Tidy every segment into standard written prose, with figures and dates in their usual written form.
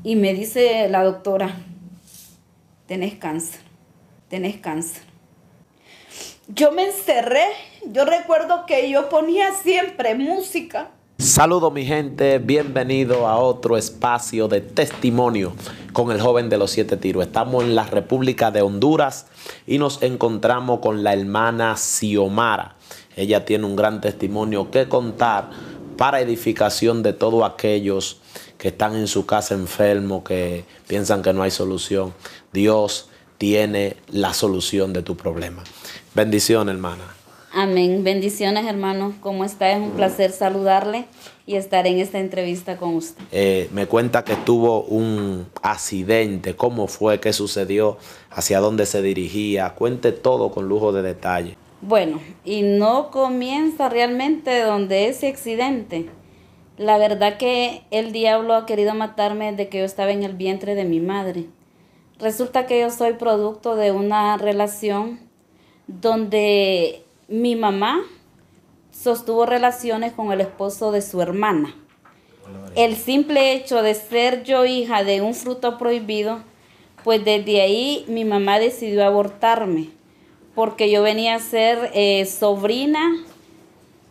Y me dice la doctora, tenés cáncer, tenés cáncer. Yo me encerré, yo recuerdo que yo ponía siempre música. Saludos mi gente, bienvenido a otro espacio de testimonio con el joven de los 7 tiros. Estamos en la República de Honduras y nos encontramos con la hermana Xiomara. Ella tiene un gran testimonio que contar para edificación de todos aquellos que están en su casa enfermos, que piensan que no hay solución. Dios tiene la solución de tu problema. Bendiciones, hermana. Amén. Bendiciones, hermano. ¿Cómo está? Es un placer saludarle y estar en esta entrevista con usted. Me cuenta que tuvo un accidente. ¿Cómo fue? ¿Qué sucedió? ¿Hacia dónde se dirigía? Cuente todo con lujo de detalle. Bueno, y no comienza realmente donde ese accidente. La verdad que el diablo ha querido matarme desde que yo estaba en el vientre de mi madre. Resulta que yo soy producto de una relación donde mi mamá sostuvo relaciones con el esposo de su hermana. El simple hecho de ser yo hija de un fruto prohibido, pues desde ahí mi mamá decidió abortarme, porque yo venía a ser sobrina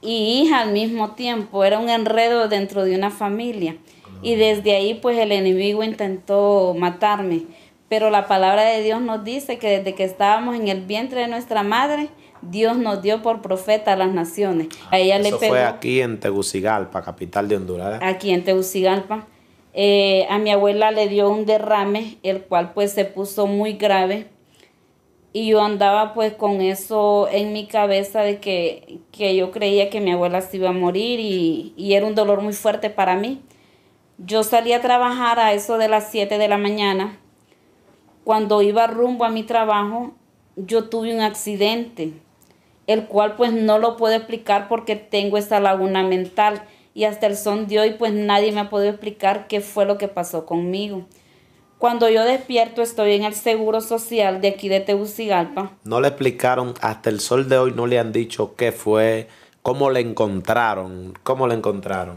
y hija al mismo tiempo. Era un enredo dentro de una familia. Y desde ahí pues el enemigo intentó matarme. Pero la palabra de Dios nos dice que desde que estábamos en el vientre de nuestra madre, Dios nos dio por profeta a las naciones. A ella Eso le pegó, fue aquí en Tegucigalpa, capital de Honduras. aquí en Tegucigalpa. A mi abuela le dio un derrame, el cual pues se puso muy grave. Y yo andaba pues con eso en mi cabeza de que yo creía que mi abuela se iba a morir y era un dolor muy fuerte para mí. Yo salí a trabajar a eso de las 7 de la mañana. Cuando iba rumbo a mi trabajo, yo tuve un accidente, el cual pues no lo puedo explicar porque tengo esa laguna mental. Y hasta el son de hoy pues nadie me ha podido explicar qué fue lo que pasó conmigo. Cuando yo despierto estoy en el Seguro Social de aquí de Tegucigalpa. No le explicaron, hasta el sol de hoy no le han dicho qué fue, cómo le encontraron,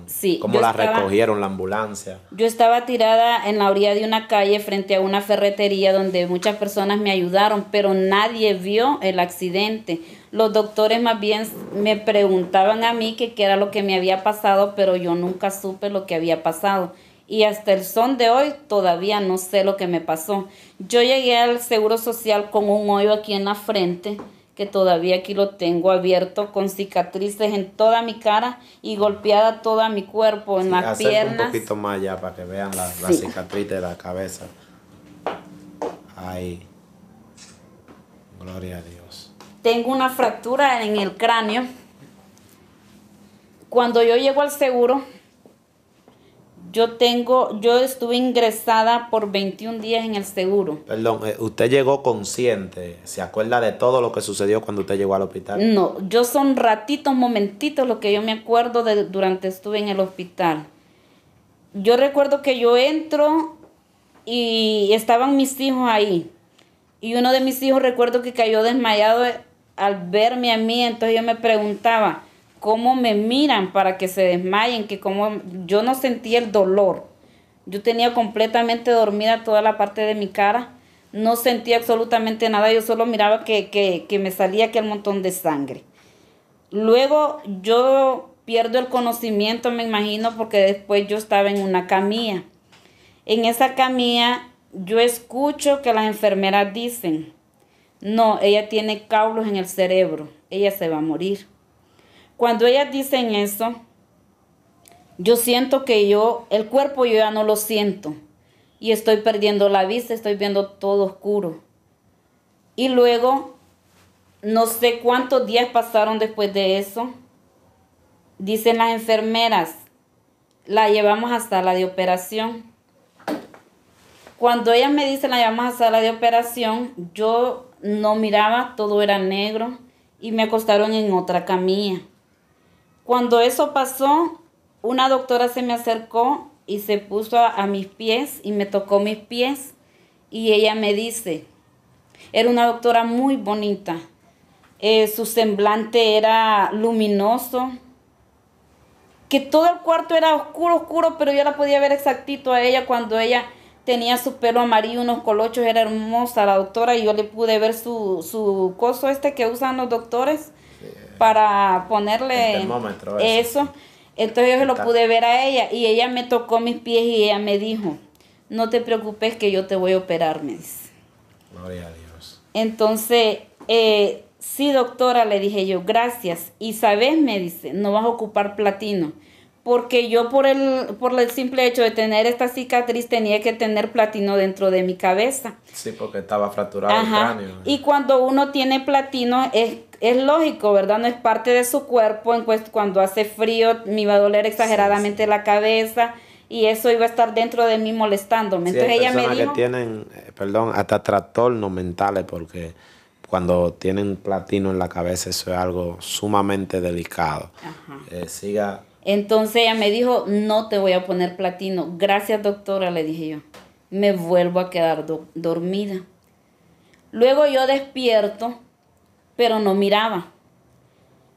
Sí, cómo la recogieron la ambulancia. Yo estaba tirada en la orilla de una calle frente a una ferretería donde muchas personas me ayudaron, pero nadie vio el accidente. Los doctores más bien me preguntaban a mí qué era lo que me había pasado, pero yo nunca supe lo que había pasado. Y hasta el son de hoy todavía no sé lo que me pasó. Yo llegué al Seguro Social con un hoyo aquí en la frente, que todavía aquí lo tengo abierto, con cicatrices en toda mi cara y golpeada todo mi cuerpo, en las piernas. Un poquito más allá para que vean la cicatriz de la cabeza. Ahí. Gloria a Dios. Tengo una fractura en el cráneo. Cuando yo llego al seguro, yo estuve ingresada por 21 días en el seguro. Perdón, usted llegó consciente. ¿Se acuerda de todo lo que sucedió cuando usted llegó al hospital? No, yo son ratitos, momentitos lo que yo me acuerdo de durante estuve en el hospital. Yo recuerdo que yo entro y estaban mis hijos ahí. Y uno de mis hijos recuerdo que cayó desmayado al verme a mí. Entonces yo me preguntaba, ¿cómo me miran para que se desmayen? Que como yo no sentía el dolor. Yo tenía completamente dormida toda la parte de mi cara. No sentía absolutamente nada. Yo solo miraba que me salía aquel montón de sangre. Luego yo pierdo el conocimiento, me imagino, porque después yo estaba en una camilla. En esa camilla yo escucho que las enfermeras dicen, no, ella tiene cálculos en el cerebro, ella se va a morir. Cuando ellas dicen eso, yo siento que el cuerpo yo ya no lo siento. Y estoy perdiendo la vista, estoy viendo todo oscuro. Y luego, no sé cuántos días pasaron después de eso. Dicen las enfermeras, la llevamos a sala de operación. Cuando ellas me dicen la llevamos a sala de operación, yo no miraba, todo era negro y me acostaron en otra camilla. Cuando eso pasó, una doctora se me acercó y se puso a mis pies y me tocó mis pies y ella me dice, era una doctora muy bonita, su semblante era luminoso, que todo el cuarto era oscuro, oscuro, pero yo la podía ver exactito a ella cuando ella tenía su pelo amarillo, unos colochos, era hermosa la doctora, y yo le pude ver su coso este que usan los doctores para ponerle el termómetro eso. Entonces yo se lo pude ver a ella, y ella me tocó mis pies y ella me dijo, no te preocupes que yo te voy a operar, me dice. Gloria a Dios. Entonces, sí, doctora, le dije yo, gracias. Y sabes, me dice, no vas a ocupar platino. Porque yo por el simple hecho de tener esta cicatriz tenía que tener platino dentro de mi cabeza. Sí, porque estaba fracturado el cráneo. Y cuando uno tiene platino es lógico, ¿verdad? No es parte de su cuerpo. Cuando hace frío me iba a doler exageradamente la cabeza. Y eso iba a estar dentro de mí molestándome. Sí, Entonces hay ella me personas dijo... que tienen, hasta trastornos mentales, porque cuando tienen platino en la cabeza eso es algo sumamente delicado. Siga. Entonces ella me dijo, no te voy a poner platino. Gracias, doctora, le dije yo. Me vuelvo a quedar dormida. Luego yo despierto, pero no miraba.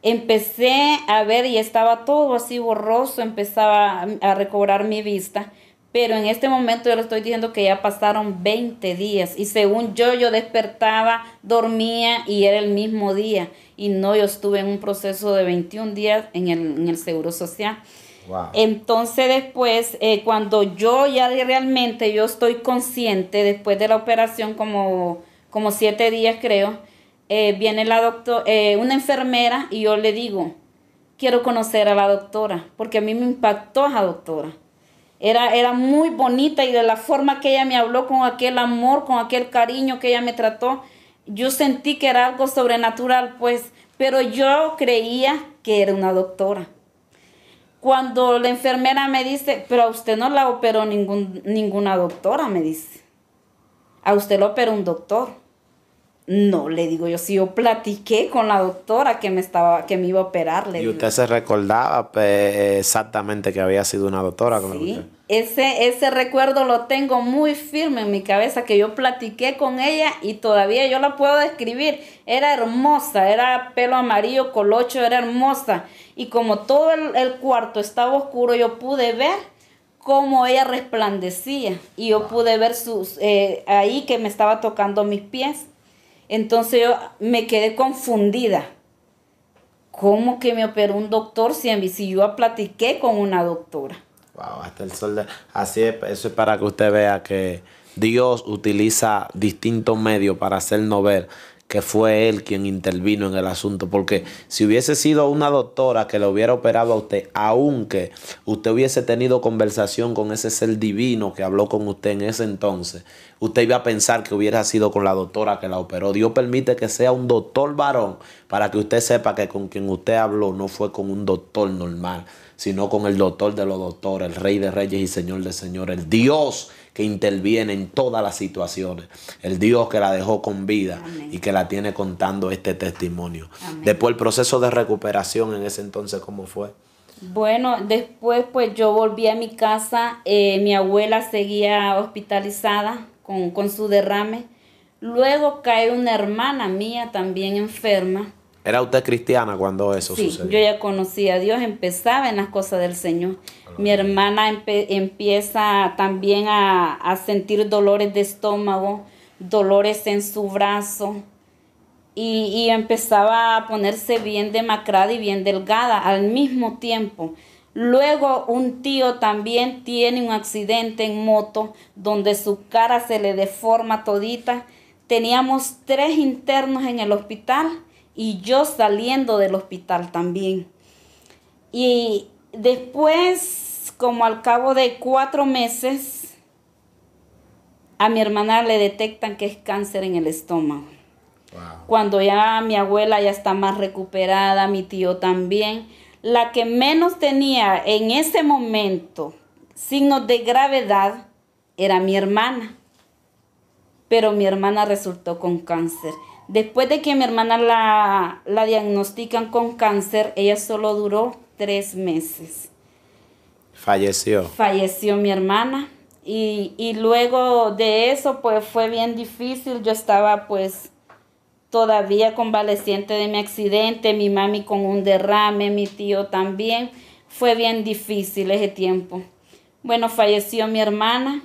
Empecé a ver y estaba todo así borroso, empezaba a recobrar mi vista, pero en este momento yo le estoy diciendo que ya pasaron 20 días y según yo despertaba, dormía y era el mismo día, y no, yo estuve en un proceso de 21 días en el Seguro Social. Wow. Entonces después, cuando yo ya realmente yo estoy consciente, después de la operación como 7 días creo, viene una enfermera y yo le digo, quiero conocer a la doctora, porque a mí me impactó esa doctora. Era muy bonita, y de la forma que ella me habló, con aquel amor, con aquel cariño que ella me trató, yo sentí que era algo sobrenatural, pues, pero yo creía que era una doctora. Cuando la enfermera me dice, pero a usted no la operó ninguna doctora, me dice. A usted lo operó un doctor. No, le digo yo, si yo platiqué con la doctora que me iba a operar. ¿Y usted se recordaba exactamente que había sido una doctora? Sí, ese recuerdo lo tengo muy firme en mi cabeza, que yo platiqué con ella y todavía yo la puedo describir. Era hermosa, era pelo amarillo, colocho, era hermosa. Y como todo el cuarto estaba oscuro, yo pude ver cómo ella resplandecía. Y yo pude ver ahí que me estaba tocando mis pies. Entonces yo me quedé confundida. ¿Cómo que me operó un doctor si yo platiqué con una doctora? Wow, hasta el sol así es, eso es para que usted vea que Dios utiliza distintos medios para hacernos ver que fue Él quien intervino en el asunto, porque si hubiese sido una doctora que le hubiera operado a usted, aunque usted hubiese tenido conversación con ese ser divino que habló con usted en ese entonces, usted iba a pensar que hubiera sido con la doctora que la operó. Dios permite que sea un doctor varón para que usted sepa que con quien usted habló no fue con un doctor normal, sino con el doctor de los doctores, el Rey de Reyes y Señor de Señores, el Dios que interviene en todas las situaciones, el Dios que la dejó con vida. Amén. Y que la tiene contando este testimonio. Amén. Después el proceso de recuperación en ese entonces, ¿cómo fue? Bueno, después pues yo volví a mi casa, mi abuela seguía hospitalizada con su derrame, luego cae una hermana mía también enferma. ¿Era usted cristiana cuando eso sucedió? Sí, yo ya conocía a Dios, empezaba en las cosas del Señor. Mi hermana empieza también a sentir dolores de estómago, dolores en su brazo, y empezaba a ponerse bien demacrada y bien delgada al mismo tiempo. Luego un tío también tiene un accidente en moto donde su cara se le deforma todita. Teníamos 3 internos en el hospital y yo saliendo del hospital también. Y después, como al cabo de 4 meses, a mi hermana le detectan que es cáncer en el estómago. Wow. Cuando ya mi abuela ya está más recuperada, mi tío también. La que menos tenía en ese momento signos de gravedad era mi hermana. Pero mi hermana resultó con cáncer. Después de que mi hermana la diagnostican con cáncer, ella solo duró 3 meses. Falleció. Falleció mi hermana. Y luego de eso, pues fue bien difícil. Yo estaba pues todavía convaleciente de mi accidente, mi mami con un derrame, mi tío también. Fue bien difícil ese tiempo. Bueno, falleció mi hermana.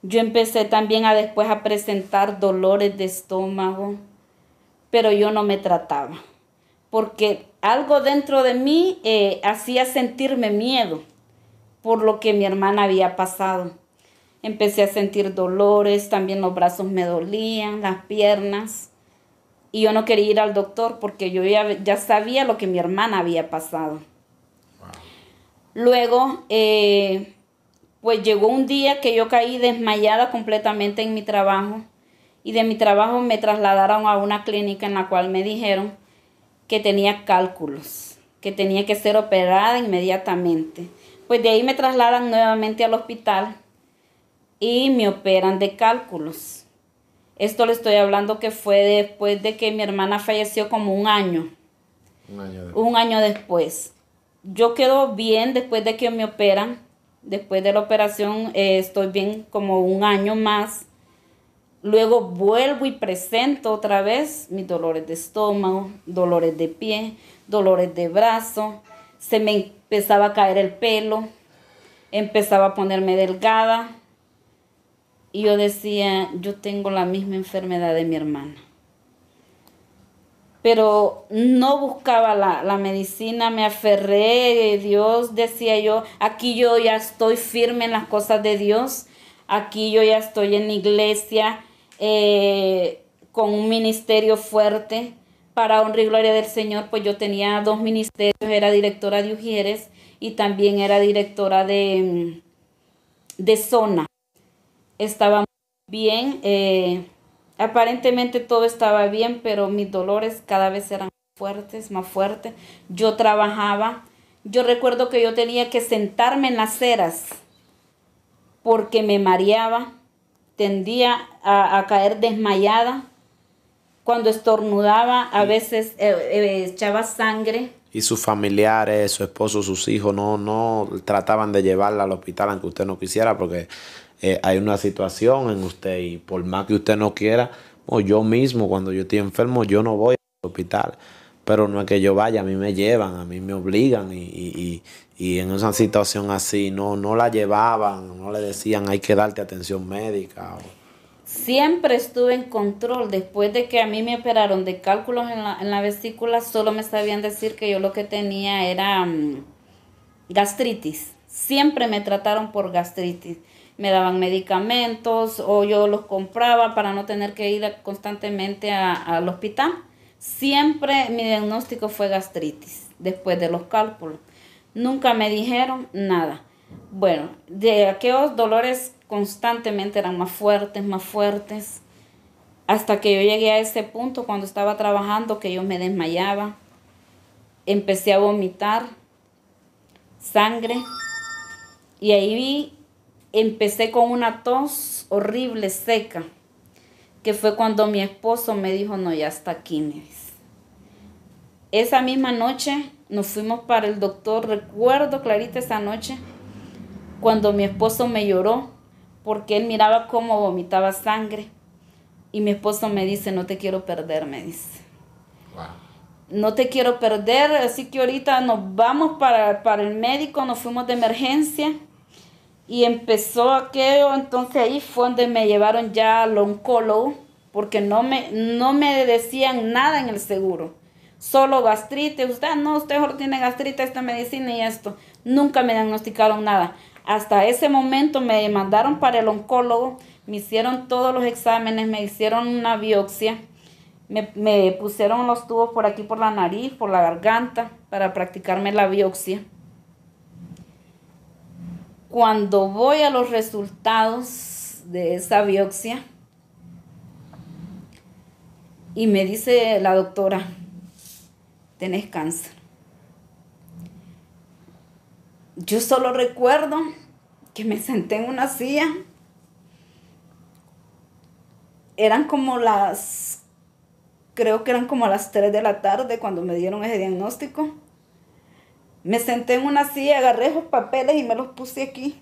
Yo empecé también a después a presentar dolores de estómago, pero yo no me trataba, porque algo dentro de mí hacía sentirme miedo por lo que mi hermana había pasado. Empecé a sentir dolores, también los brazos me dolían, las piernas, y yo no quería ir al doctor porque yo ya sabía lo que mi hermana había pasado. Luego, pues llegó un día que yo caí desmayada completamente en mi trabajo, y de mi trabajo me trasladaron a una clínica en la cual me dijeron que tenía cálculos, que tenía que ser operada inmediatamente. Pues de ahí me trasladan nuevamente al hospital y me operan de cálculos. Esto le estoy hablando que fue después de que mi hermana falleció, como un año. Un año después. Yo quedo bien después de que me operan. Después de la operación estoy bien como un año más. Luego vuelvo y presento otra vez mis dolores de estómago, dolores de pie, dolores de brazo. Se me empezaba a caer el pelo, empezaba a ponerme delgada. Y yo decía, yo tengo la misma enfermedad de mi hermana. Pero no buscaba la medicina, me aferré. Dios, decía yo, aquí yo ya estoy firme en las cosas de Dios. Aquí yo ya estoy en la iglesia con un ministerio fuerte. Para honra y gloria del Señor, pues yo tenía 2 ministerios. Era directora de Ujieres y también era directora de zona. Estaba muy bien, aparentemente todo estaba bien, pero mis dolores cada vez eran fuertes, más fuertes. Yo trabajaba, yo recuerdo que yo tenía que sentarme en las aceras porque me mareaba, tendía a caer desmayada. Cuando estornudaba, a veces echaba sangre. Y sus familiares, su esposo, sus hijos, no trataban de llevarla al hospital aunque usted no quisiera, porque hay una situación en usted y por más que usted no quiera, o yo mismo cuando yo estoy enfermo, yo no voy al hospital. Pero no es que yo vaya, a mí me llevan, a mí me obligan y en esa situación así no la llevaban, no le decían hay que darte atención médica. Siempre estuve en control. Después de que a mí me operaron de cálculos en la vesícula, solo me sabían decir que yo lo que tenía era gastritis. Siempre me trataron por gastritis. Me daban medicamentos o yo los compraba para no tener que ir constantemente al hospital. Siempre mi diagnóstico fue gastritis después de los cálculos. Nunca me dijeron nada. Bueno, de aquellos dolores constantemente eran más fuertes, hasta que yo llegué a ese punto cuando estaba trabajando que yo me desmayaba, empecé a vomitar sangre y ahí empecé con una tos horrible, seca, que fue cuando mi esposo me dijo, no, ya está aquí, me dice. Esa misma noche nos fuimos para el doctor, recuerdo clarita esa noche, cuando mi esposo me lloró, porque él miraba cómo vomitaba sangre. Y mi esposo me dice, no te quiero perder, me dice. Wow. No te quiero perder, así que ahorita nos vamos para el médico, nos fuimos de emergencia. Y empezó aquello, entonces ahí fue donde me llevaron ya al oncólogo, porque no me decían nada en el seguro. Solo gastritis, usted mejor tiene gastritis, esta medicina y esto. Nunca me diagnosticaron nada. Hasta ese momento me mandaron para el oncólogo, me hicieron todos los exámenes, me hicieron una biopsia, me pusieron los tubos por aquí, por la nariz, por la garganta, para practicarme la biopsia. Cuando voy a los resultados de esa biopsia, y me dice la doctora, tenés cáncer. Yo solo recuerdo que me senté en una silla. Creo que eran como las 3 de la tarde cuando me dieron ese diagnóstico. Me senté en una silla, agarré esos papeles y me los puse aquí.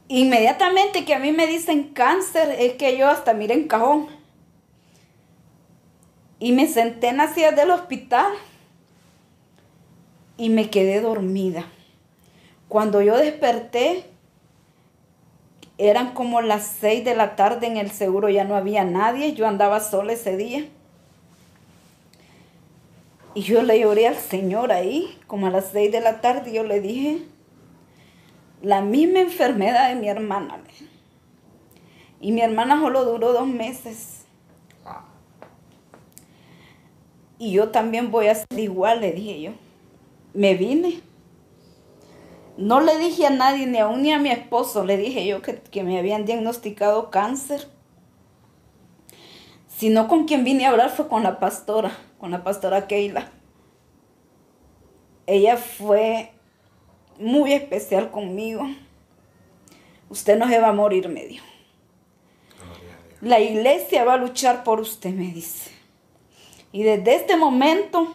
Inmediatamente que a mí me dicen cáncer, es que yo hasta miré en cajón. Y me senté en la silla del hospital. Y me quedé dormida. Cuando yo desperté, eran como las 6 de la tarde, en el seguro ya no había nadie, yo andaba sola ese día. Y yo le lloré al Señor ahí, como a las 6 de la tarde, yo le dije, la misma enfermedad de mi hermana. Y mi hermana solo duró 2 meses. Y yo también voy a ser igual, le dije yo. Me vine. No le dije a nadie, ni aún ni a mi esposo, le dije yo que me habían diagnosticado cáncer. Sino con quien vine a hablar fue con la pastora Keila. Ella fue muy especial conmigo. Usted no se va a morir, me dijo. La iglesia va a luchar por usted, me dice. Y desde este momento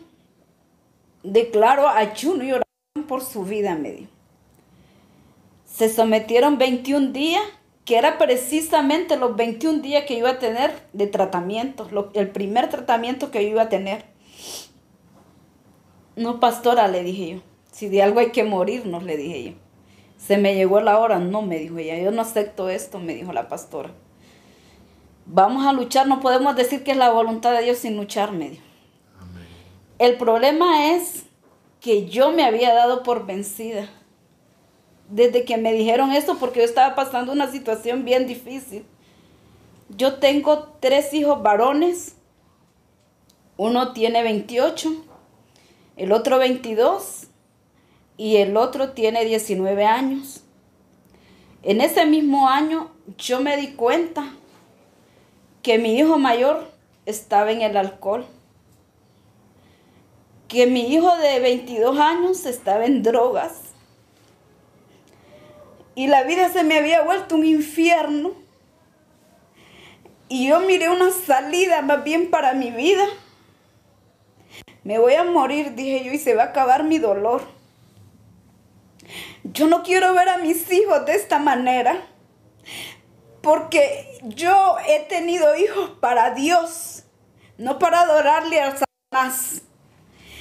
declaro ayuno y oración por su vida, me dijo. Se sometieron 21 días, que era precisamente los 21 días que iba a tener de tratamiento, el primer tratamiento que yo iba a tener. No, pastora, le dije yo, si de algo hay que morirnos, le dije yo. Se me llegó la hora, no, me dijo ella, yo no acepto esto, me dijo la pastora. Vamos a luchar, no podemos decir que es la voluntad de Dios sin luchar, me dijo. Amén. El problema es que yo me había dado por vencida. Desde que me dijeron esto, porque yo estaba pasando una situación bien difícil. Yo tengo 3 hijos varones. Uno tiene 28, el otro 22 y el otro tiene 19 años. En ese mismo año yo me di cuenta que mi hijo mayor estaba en el alcohol, que mi hijo de 22 años estaba en drogas. Y la vida se me había vuelto un infierno. Y yo miré una salida más bien para mi vida. Me voy a morir, dije yo, y se va a acabar mi dolor. Yo no quiero ver a mis hijos de esta manera. Porque yo he tenido hijos para Dios. No para adorarle a Satanás.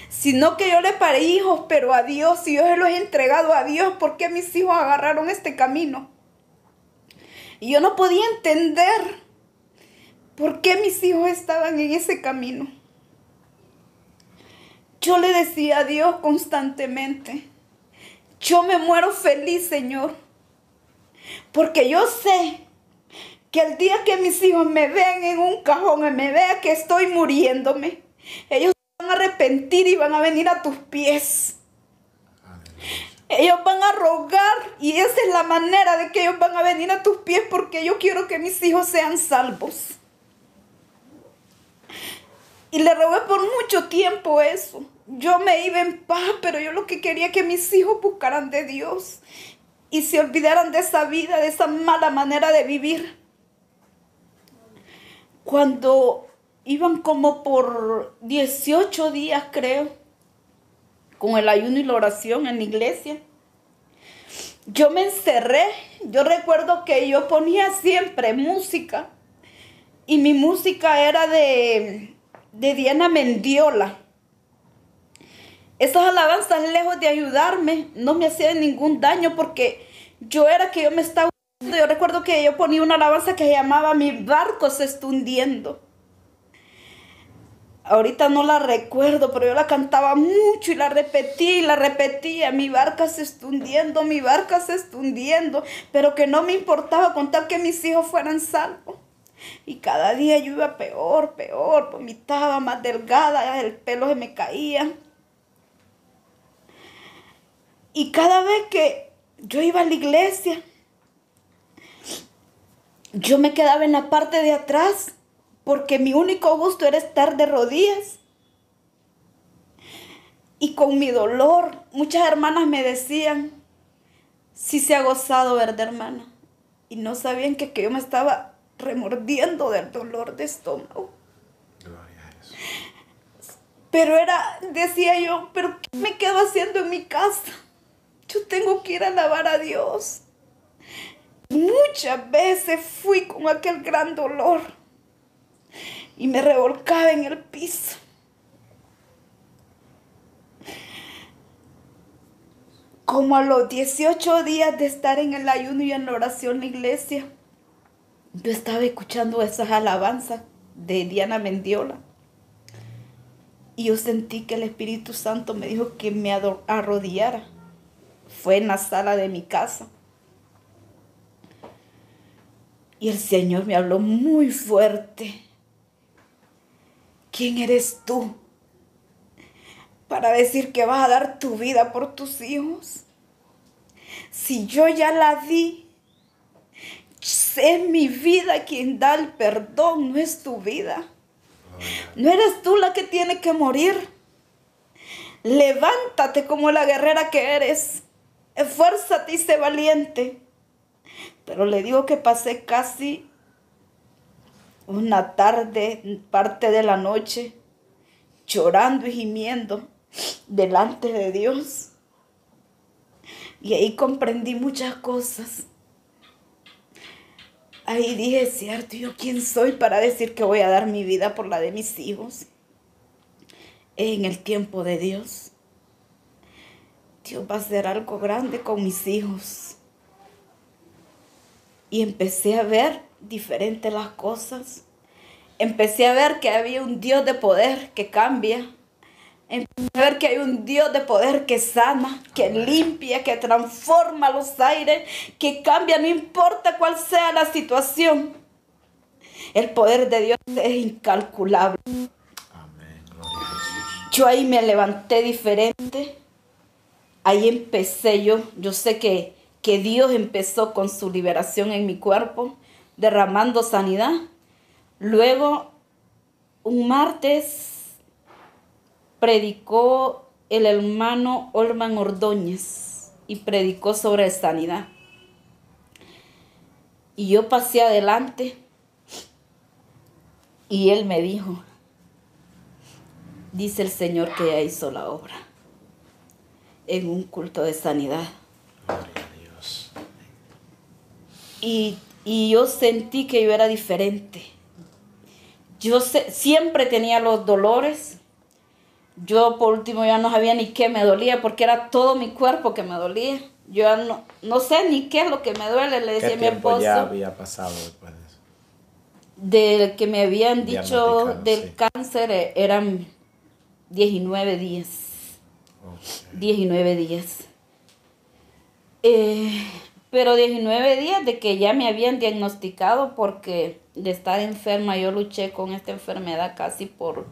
Sino que yo le paré hijos, pero a Dios, y yo se los he entregado a Dios. ¿Por qué mis hijos agarraron este camino? Y yo no podía entender por qué mis hijos estaban en ese camino. Yo le decía a Dios constantemente, yo me muero feliz, Señor, porque yo sé que el día que mis hijos me vean en un cajón y me vean que estoy muriéndome, ellos van a arrepentir y van a venir a tus pies. Ellos van a rogar y esa es la manera de que ellos van a venir a tus pies, porque yo quiero que mis hijos sean salvos. Y le rogué por mucho tiempo eso. Yo me iba en paz, pero yo lo que quería es que mis hijos buscaran de Dios y se olvidaran de esa vida, de esa mala manera de vivir. Cuando iban como por 18 días, creo, con el ayuno y la oración en la iglesia, yo me encerré. Yo recuerdo que yo ponía siempre música, y mi música era de Diana Mendiola. Esas alabanzas, lejos de ayudarme, no me hacían ningún daño, porque yo me estaba hundiendo. Yo recuerdo que yo ponía una alabanza que se llamaba Mi barco se está hundiendo. Ahorita no la recuerdo, pero yo la cantaba mucho y la repetía. Mi barca se está hundiendo, mi barca se está hundiendo. Pero que no me importaba, con tal que mis hijos fueran salvos. Y cada día yo iba peor, vomitaba, más delgada, el pelo se me caía. Y cada vez que yo iba a la iglesia, yo me quedaba en la parte de atrás, porque mi único gusto era estar de rodillas. Y con mi dolor, muchas hermanas me decían, sí se ha gozado, ¿verdad, hermana? Y no sabían que yo me estaba remordiendo del dolor de estómago. Gloria a Jesús. Pero decía yo, ¿pero qué me quedo haciendo en mi casa? Yo tengo que ir a alabar a Dios. Muchas veces fui con aquel gran dolor y me revolcaba en el piso. Como a los 18 días de estar en el ayuno y en la oración en la iglesia, yo estaba escuchando esas alabanzas de Diana Mendiola. Y yo sentí que el Espíritu Santo me dijo que me arrodillara. Fue en la sala de mi casa. Y el Señor me habló muy fuerte. ¿Quién eres tú para decir que vas a dar tu vida por tus hijos? Si yo ya la di, es mi vida quien da el perdón, no es tu vida. No eres tú la que tiene que morir. Levántate como la guerrera que eres. Esfuérzate y sé valiente. Pero le digo que pasé casi una tarde, parte de la noche, llorando y gimiendo delante de Dios. Y ahí comprendí muchas cosas. Ahí dije, cierto, ¿yo quién soy para decir que voy a dar mi vida por la de mis hijos? En el tiempo de Dios, Dios va a hacer algo grande con mis hijos. Y empecé a ver diferentes las cosas. Empecé a ver que había un Dios de poder que cambia. Empecé a ver que hay un Dios de poder que sana, que limpia, que transforma los aires, que cambia, no importa cuál sea la situación. El poder de Dios es incalculable. Amén. Gloria a Jesús. Yo ahí me levanté diferente. Ahí empecé yo. Yo sé que Dios empezó con su liberación en mi cuerpo, derramando sanidad. Luego, un martes, predicó el hermano Olman Ordóñez y predicó sobre sanidad. Y yo pasé adelante y él me dijo, dice el Señor que ya hizo la obra en un culto de sanidad. Gloria a Dios. Y yo sentí que yo era diferente. Yo siempre tenía los dolores. Yo por último ya no sabía ni qué me dolía porque era todo mi cuerpo que me dolía. Yo ya no sé ni qué es lo que me duele, le decía a mi esposo. ¿Qué tiempo ya había pasado después de eso? Del que me habían dicho del sí. cáncer eran 19 días. Okay. 19 días. Pero 19 días de que ya me habían diagnosticado porque de estar enferma yo luché con esta enfermedad casi por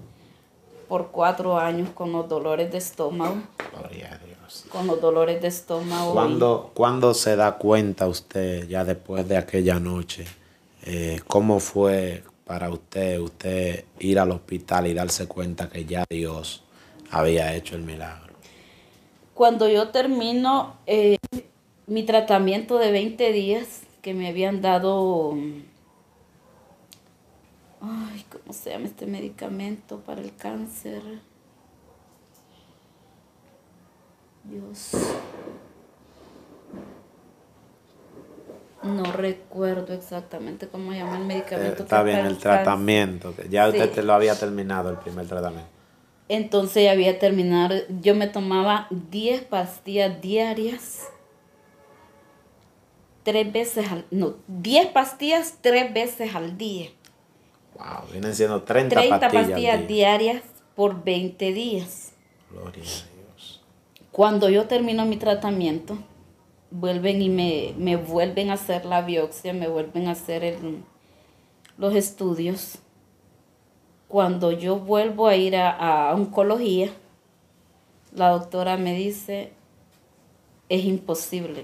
4 años con los dolores de estómago. Gloria a Dios. Con los dolores de estómago. ¿Cuándo se da cuenta usted, ya después de aquella noche, cómo fue para usted ir al hospital y darse cuenta que ya Dios había hecho el milagro? Cuando yo termino mi tratamiento de 20 días que me habían dado, ay, ¿cómo se llama este medicamento para el cáncer? Dios. No recuerdo exactamente cómo se llama el medicamento. Está bien, el tratamiento. Ya sí. Usted lo había terminado, el primer tratamiento. Entonces ya había terminado. Yo me tomaba 10 pastillas diarias. 10 pastillas 3 veces al día. Wow, vienen siendo 30 pastillas diarias por 20 días. Gloria a Dios. Cuando yo termino mi tratamiento, vuelven y me vuelven a hacer la biopsia, me vuelven a hacer los estudios. Cuando yo vuelvo a ir a oncología, la doctora me dice, es imposible,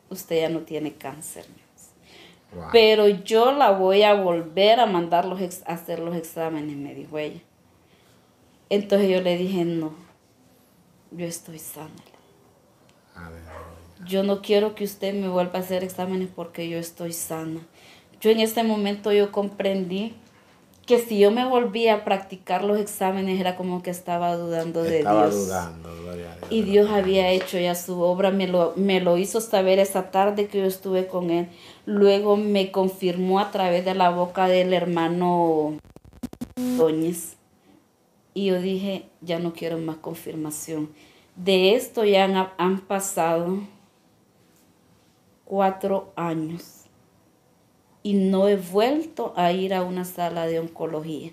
usted ya no tiene cáncer. Wow. Pero yo la voy a volver a mandar a hacer los exámenes, me dijo ella. Entonces yo le dije, no, yo estoy sana. Yo no quiero que usted me vuelva a hacer exámenes porque yo estoy sana. Yo en ese momento yo comprendí que si yo me volvía a practicar los exámenes era como que estaba dudando de Dios. Estaba dudando, gloria a Dios. Y Dios había hecho ya su obra, me lo hizo saber esa tarde que yo estuve con él. Luego me confirmó a través de la boca del hermano Doñez. Y yo dije, ya no quiero más confirmación. De esto ya han pasado 4 años y no he vuelto a ir a una sala de oncología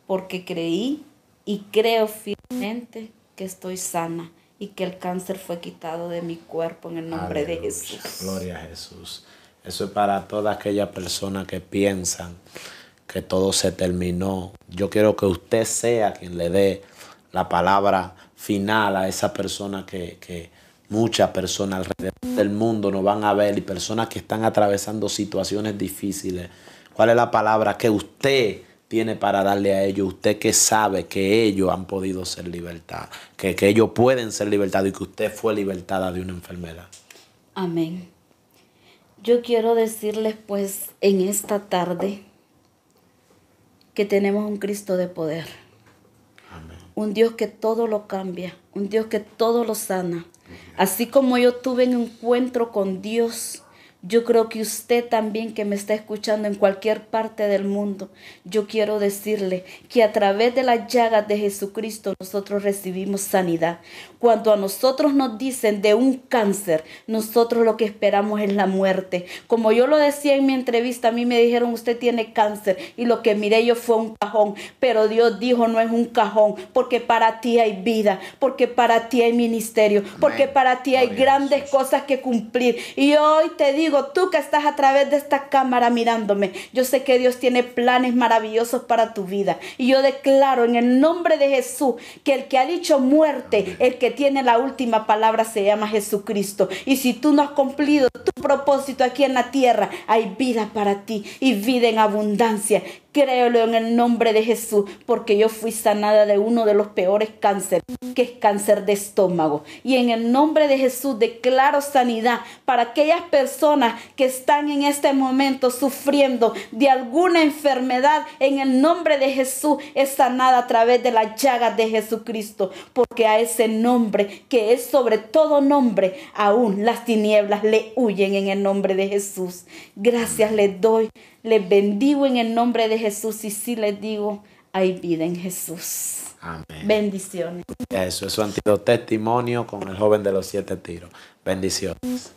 porque creí y creo firmemente que estoy sana y que el cáncer fue quitado de mi cuerpo en el nombre de Jesús. Gloria a Jesús. Eso es para todas aquellas personas que piensan que todo se terminó. Yo quiero que usted sea quien le dé la palabra final a esa persona que muchas personas alrededor del mundo nos van a ver y personas que están atravesando situaciones difíciles. ¿Cuál es la palabra que usted tiene para darle a ellos? Usted que sabe que ellos han podido ser libertados, que ellos pueden ser libertados y que usted fue libertada de una enfermedad. Amén. Yo quiero decirles pues en esta tarde que tenemos un Cristo de poder. Amén. Un Dios que todo lo cambia, un Dios que todo lo sana. Así como yo tuve un encuentro con Dios, yo creo que usted también que me está escuchando en cualquier parte del mundo, yo quiero decirle que a través de las llagas de Jesucristo nosotros recibimos sanidad. Cuando a nosotros nos dicen de un cáncer, nosotros lo que esperamos es la muerte. Como yo lo decía en mi entrevista, a mí me dijeron usted tiene cáncer y lo que miré yo fue un cajón, pero Dios dijo no es un cajón, porque para ti hay vida, porque para ti hay ministerio, porque para ti hay grandes cosas que cumplir. Y hoy te digo, tú que estás a través de esta cámara mirándome, yo sé que Dios tiene planes maravillosos para tu vida. Y yo declaro en el nombre de Jesús que el que ha dicho muerte, el que tiene la última palabra se llama Jesucristo. Y si tú no has cumplido tu propósito aquí en la tierra, hay vida para ti y vida en abundancia. Créelo en el nombre de Jesús, porque yo fui sanada de uno de los peores cánceres, que es cáncer de estómago. Y en el nombre de Jesús declaro sanidad para aquellas personas que están en este momento sufriendo de alguna enfermedad. En el nombre de Jesús es sanada a través de las llagas de Jesucristo, porque a ese nombre que es sobre todo nombre, aún las tinieblas le huyen en el nombre de Jesús. Gracias les doy. Les bendigo en el nombre de Jesús y sí les digo, hay vida en Jesús. Amén. Bendiciones. Eso ha sido testimonio con el joven de los 7 tiros. Bendiciones.